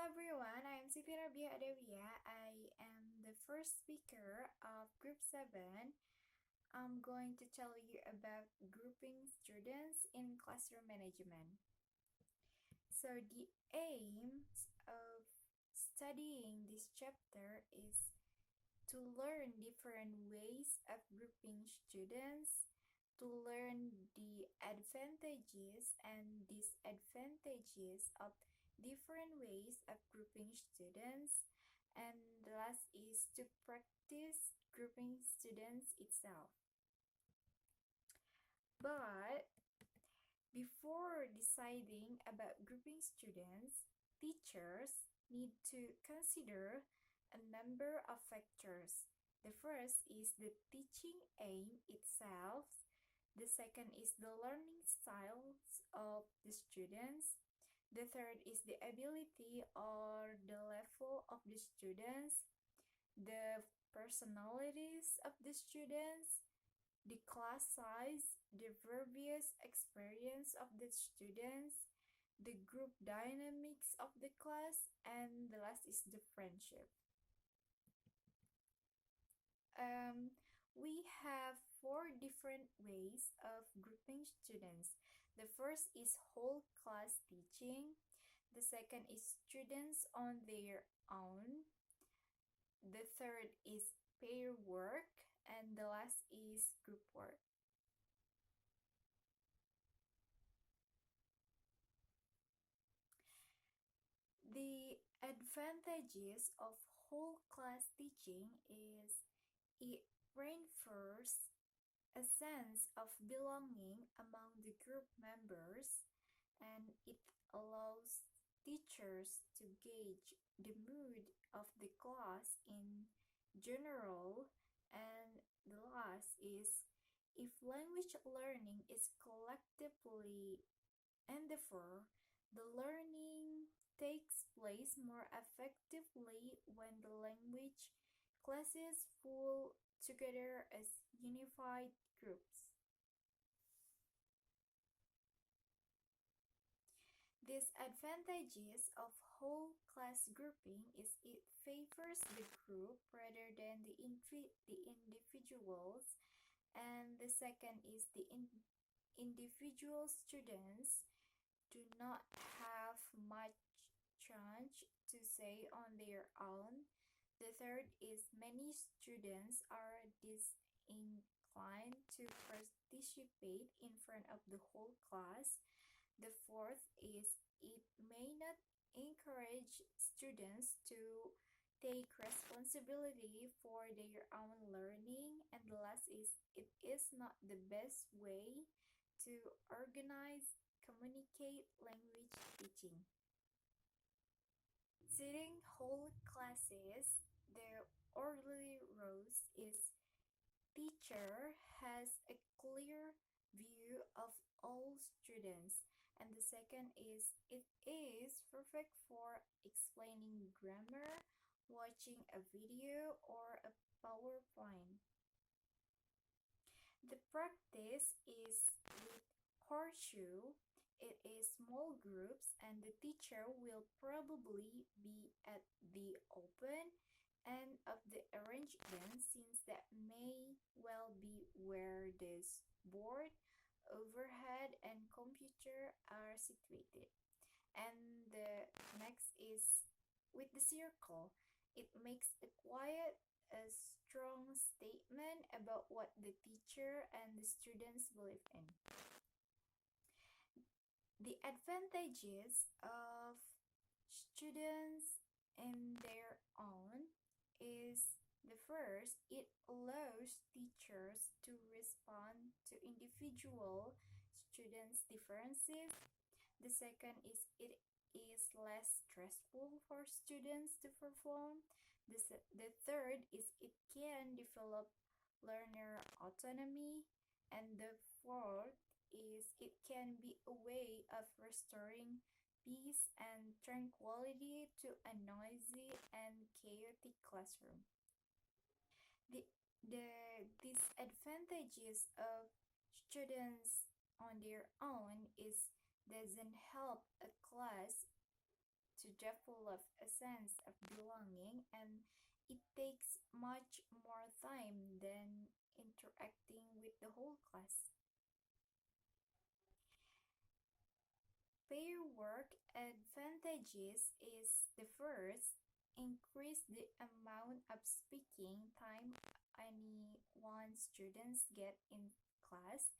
everyone, I am Siti Adawiyah. I am the first speaker of Group 7. I'm going to tell you about grouping students in classroom management. So the aim of studying this chapter is to learn different ways of grouping students, to learn the advantages and disadvantages of different ways of grouping students, and the last is to practice grouping students itself. But before deciding about grouping students, teachers need to consider a number of factors. The first is the teaching aim itself. The second is the learning styles of the students. The third is the ability or the level of the students, the personalities of the students, the class size, the previous experience of the students, the group dynamics of the class, and the last is the friendship. We have 4 different ways of grouping students. The first is whole class teaching. The second is students on their own. The third is pair work. And the last is group work. The advantages of whole class teaching is it reinforces a sense of belonging among the group members, and it allows teachers to gauge the mood of the class in general. And the last is if language learning is collectively endeavor, the learning takes place more effectively when the language classes pull together as unified groups. Disadvantages of whole class grouping is it favors the group rather than the individuals, and the second is the individual students do not have much chance to say on their own. The third is many students are disinclined to participate in front of the whole class. The fourth is it may not encourage students to take responsibility for their own learning. And the last is it is not the best way to organize, communicate language teaching. Sitting whole classes, the orderly rows is teacher has a clear view of all students, and the second is it is perfect for explaining grammar, watching a video or a PowerPoint. The practice is with horseshoe. It is small groups, and the teacher will probably be at the open end of the arrangement, since that may well be where this board, overhead, and computer are situated. And the next is with the circle. It makes a quiet, a strong statement about what the teacher and the students believe in. The advantages of students in their own is the first, it allows teachers to respond to individual students' differences. The second is it is less stressful for students to perform. The third is it can develop learner autonomy. And the fourth is it can be a way of restoring peace and tranquility to a noisy and chaotic classroom. The disadvantages of students on their own is doesn't help a class to develop a sense of belonging, and it takes much more time than interacting with the whole class. Pair work advantages is the first, increase the amount of speaking time any one students get in class,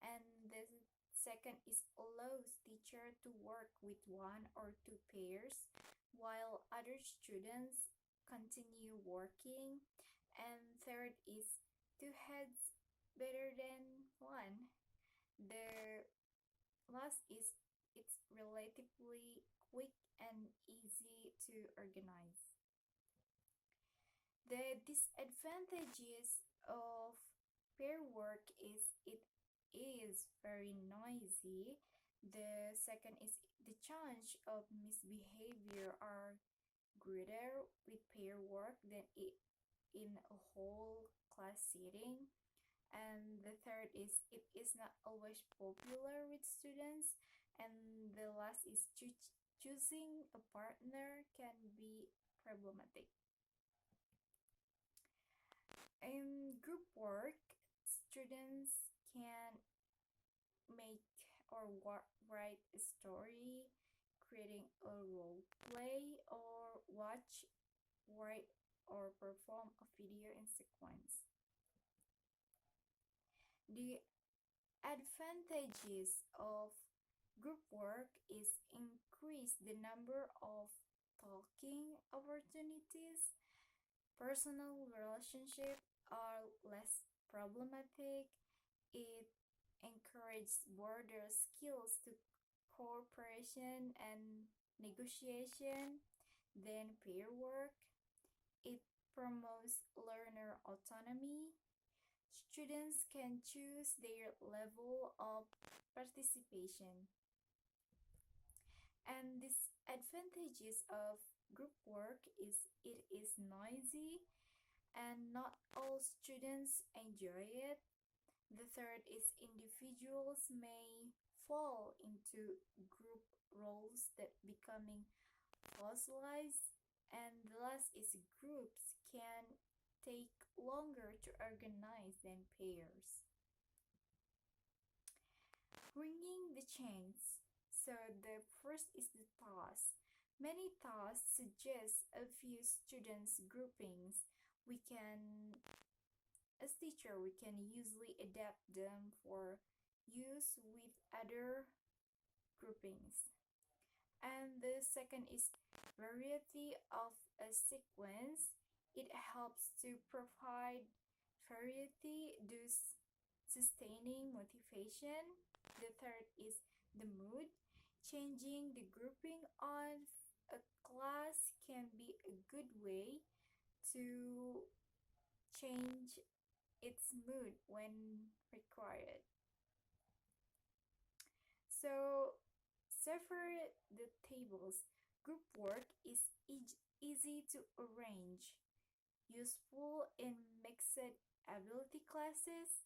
and the second is allows teacher to work with one or two pairs while other students continue working, and third is two heads better than one. The last is it's relatively quick and easy to organize. The disadvantages of pair work is it is very noisy. The second is the chance of misbehavior are greater with pair work than in a whole class setting. And the third is it is not always popular with students. And the last is choosing a partner can be problematic. In group work, students can make or write a story, creating a role play, or watch, write, or perform a video in sequence. The advantages of group work is increase the number of talking opportunities, personal relationships are less problematic, it encourages broader skills to cooperation and negotiation than peer work, it promotes learner autonomy, students can choose their level of participation. And disadvantages of group work is it is noisy and not all students enjoy it. The third is individuals may fall into group roles that becoming fossilized. And the last is groups can take longer to organize than pairs. Bringing the chains. So the first is the task. Many tasks suggest a few students groupings. We can, as teacher, we can usually adapt them for use with other groupings. And the second is variety of a sequence. It helps to provide variety, thus sustaining motivation. The third is the mood. Changing the grouping of a class can be a good way to change its mood when required. So, separate the tables. Group work is easy to arrange, useful in mixed ability classes,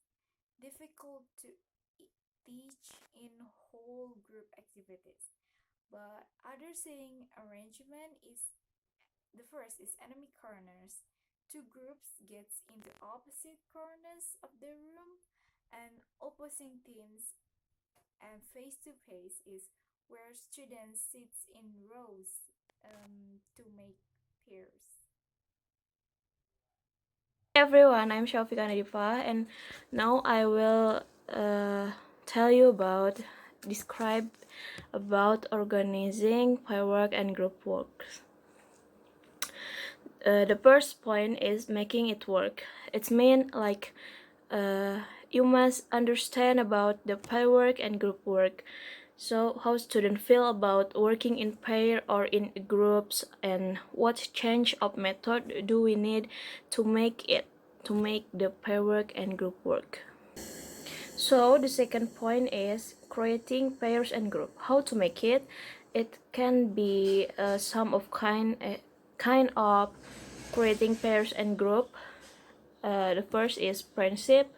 difficult to teach in whole group activities. But other seating arrangement is the first is enemy corners. Two groups gets into opposite corners of the room, and opposing teams and face to face is where students sits in rows to make pairs. Everyone, I'm Syaufika Nadhifah, and now I will tell you about describe about organizing pair work and group works. The first point is making it work. It's mean like you must understand about the pair work and group work. So how students feel about working in pair or in groups, and what change of method do we need to make the pair work and group work. So the second point is creating pairs and group. How to make it? It can be some of kind of creating pairs and group. The first is friendship,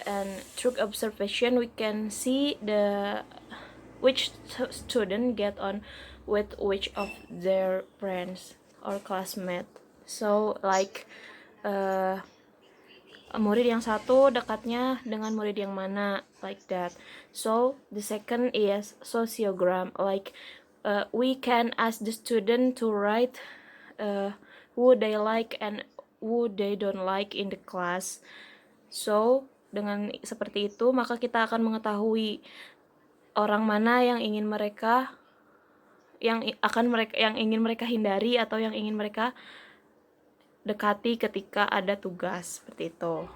and through observation we can see which student get on with which of their friends or classmates. So like murid yang satu dekatnya dengan murid yang mana, like that. So the second is sociogram, like we can ask the student to write who they like and who they don't like in the class. So dengan seperti itu maka kita akan mengetahui orang mana yang ingin mereka yang ingin mereka hindari atau yang ingin mereka dekati ketika ada tugas, seperti itu.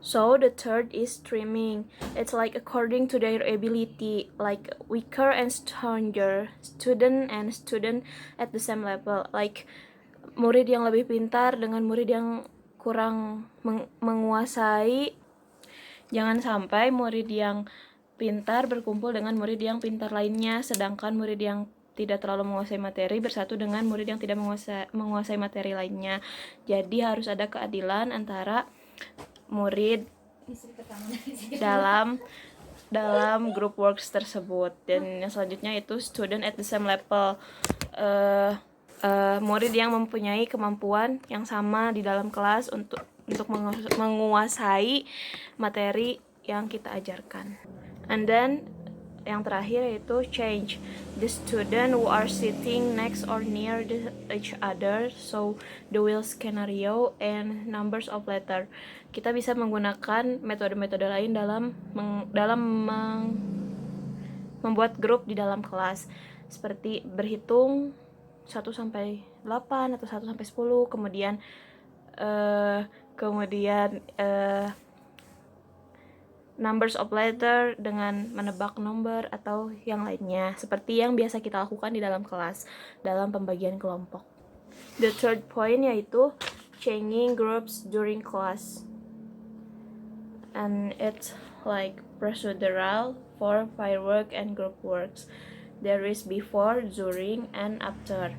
So the third is streaming. It's like according to their ability, like weaker and stronger student and student at the same level. Like murid yang lebih pintar dengan murid yang kurang menguasai. Jangan sampai murid yang pintar berkumpul dengan murid yang pintar lainnya, sedangkan murid yang tidak terlalu menguasai materi bersatu dengan murid yang tidak menguasai materi lainnya. Jadi harus ada keadilan antara murid dalam group works tersebut. Dan yang selanjutnya itu student at the same level, murid yang mempunyai kemampuan yang sama di dalam kelas untuk menguasai materi yang kita ajarkan. And then yang terakhir yaitu change, the student who are sitting next or near each other, so the will scenario and numbers of letter. Kita bisa menggunakan metode-metode lain dalam membuat grup di dalam kelas, seperti berhitung 1 sampai 8 atau 1 sampai 10, kemudian numbers of letter dengan menebak nomor atau yang lainnya, seperti yang biasa kita lakukan di dalam kelas dalam pembagian kelompok. The third point yaitu changing groups during class, and it's like procedural for firework and group works. There is before, during, and after.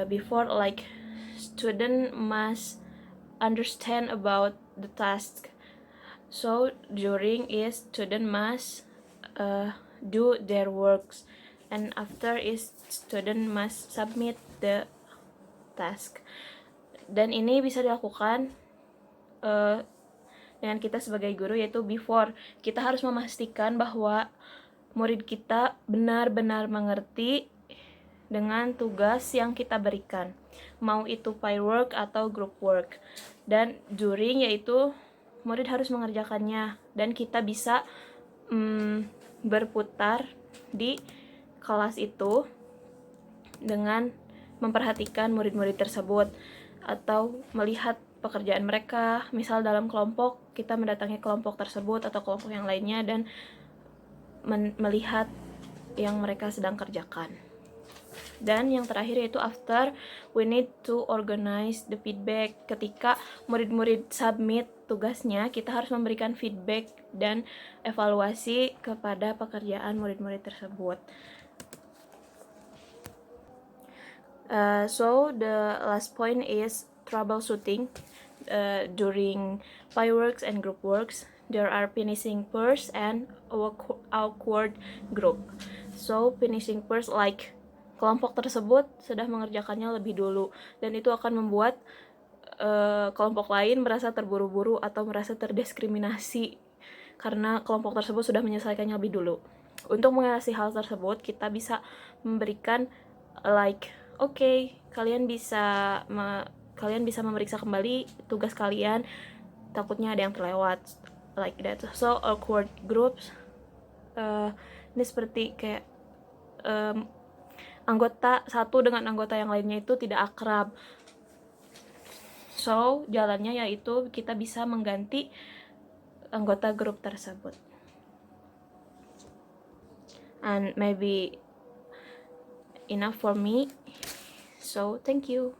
Before, like student must understand about the task. So during is student must do their works, and after is student must submit the task. Dan ini bisa dilakukan dengan kita sebagai guru, yaitu before. Kita harus memastikan bahwa murid kita benar-benar mengerti dengan tugas yang kita berikan, mau itu firework atau group work. Dan during yaitu murid harus mengerjakannya, dan kita bisa berputar di kelas itu dengan memperhatikan murid-murid tersebut atau melihat pekerjaan mereka. Misal dalam kelompok, kita mendatangi kelompok tersebut atau kelompok yang lainnya dan melihat yang mereka sedang kerjakan. Dan yang terakhir yaitu after, we need to organize the feedback. Ketika murid-murid submit tugasnya, kita harus memberikan feedback dan evaluasi kepada pekerjaan murid-murid tersebut. So the last point is troubleshooting. During fireworks and group works, there are finishing first and awkward group. So finishing first, like kelompok tersebut sudah mengerjakannya lebih dulu, dan itu akan membuat kelompok lain merasa terburu-buru atau merasa terdiskriminasi karena kelompok tersebut sudah menyelesaikannya lebih dulu. Untuk mengatasi hal tersebut, kita bisa memberikan like, okay, kalian bisa memeriksa kembali tugas kalian, takutnya ada yang terlewat, like that. So awkward groups, ini seperti kayak anggota satu dengan anggota yang lainnya itu tidak akrab. So jalannya yaitu kita bisa mengganti anggota grup tersebut. And maybe enough for me. So thank you.